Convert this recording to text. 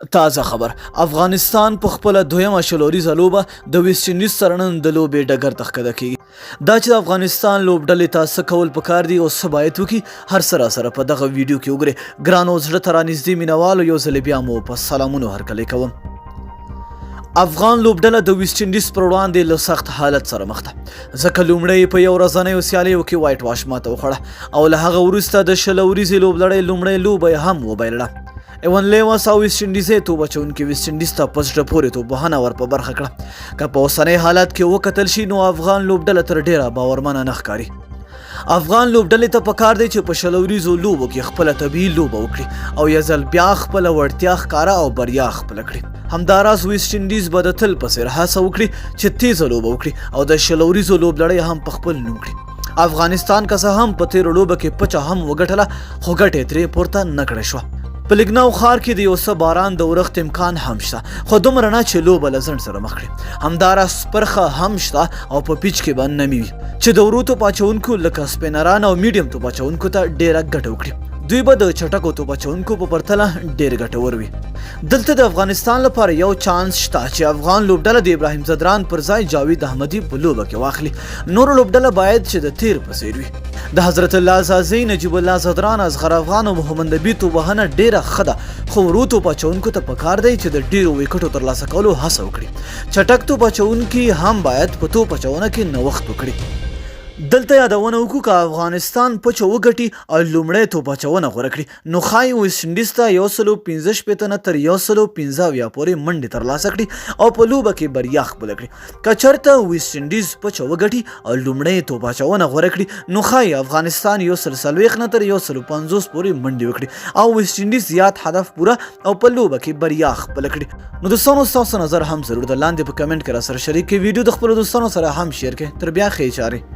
تازه خبر افغانستان په خپل دویمه شلوریزه لوبه د ویسټ انډیز سره نن د لوبې ډګر ته ښکته کیږي. دا چې د افغانستان لوبډلې ته څه کول پکار دي او څه باید وکړي هر څه راسره په دغه ویډیو کې وګورئ. ګرانو زړه ته رانږدې مینوالو یو ځل بیا مو په سلامونو هرکلی کوم. افغان لوبډله د ویسټ انډیز پر وړاندې له سخت حالت سره مخ ده ځکه لومړی په یو ورځنیو سیالیو کې وایټ واش ماته وخوړه او له هغه وروسته د شل ورځې لوبلړۍ لومړۍ لوبه یې هم وبایلله. ایوان لیوس او ویسټ انډیز توپ اچوونکي ویسټ انډیز ته په زړه پورې توپوهنه ور په برخه کړه. که په اوسني حالت کې وکتل شي نو افغان لوبډله تر ډیره باورمنه نه ښکاري. افغان لوبډلې ته پکار دی چې په شل ورځو لوبو کې خپله طبیعي لوبه وکړي او یو ځل بیا خپله وړتیا ښکاره او بریا خپله کړي. همداراز ویسټ انډیز به د تل په څېر هڅه وکړي چې تیزه لوبه وکړي او د شل ورځو لوبلړۍ هم په خپل نوم کړي. افغانستان که څه هم په تېرو لوبه کې پچه هم وګټله خو ګټې ترې پورته نه کړې شوه. په لګناو ښار کې د یو څه باران د ورښت امکان هم شته خو دومره نه چې لوبه له ځنډ سره مخ کړي. همداراز پرخه هم شته او په پیچ کې به نمي وي چې د ورو توپ اچوونکو لکه سپینران او میډیم توپ اچوونکو ته ډیره ګټه وکړي. دوی به د چټکو توپ اچوونکو په پرتله ډیر ګټور وي. دلته د افغانستان لپاره یو چانس شته چې افغان لوبډله د ابراهیم ځدران پر ځای جاوید احمدي په لوبه کې واخلي. نور لوبډله باید چې د تیر په څیر وي. د حضرت الله عزازي، نجیب الله ځدران، اصغر افغان او محمد نبي توپوهنه ډیره ښه ده خو ورو توپ اچوونکو ته پکار دی چې د ډیرو ویکټو ترلاسه کولو هڅه وکړي. چټک توپ اچوونکي هم باید په توپ اچونه کې نوښت وکړي. دلته یادونه وکړو که افغانستان پچه وګټي او لومړی توپ اچونه غوره کړي نو ښایي ویسټ انډیز ته 115 نه تر 115 پورې منډې ترلاسه کړي او په لوبه کې بریا خپله کړي. که چېرته ویسټ انډیز پچه وګټي او لومړی توپ اچونه غوره کړي نو ښایي افغانستان 140 نه تر 150 پورې منډې وکړي او ویسټ انډیز زیات هدف پوره او په لوبه کې بریا خپله کړي. نو دوستانو ستاسو نظر هم ضرور د لاندې په کمنټ کې راسره شریک کړئ. ویډیو د خپلو دوستانو سره هم شیر کړئ. تر بیا ښې چارې.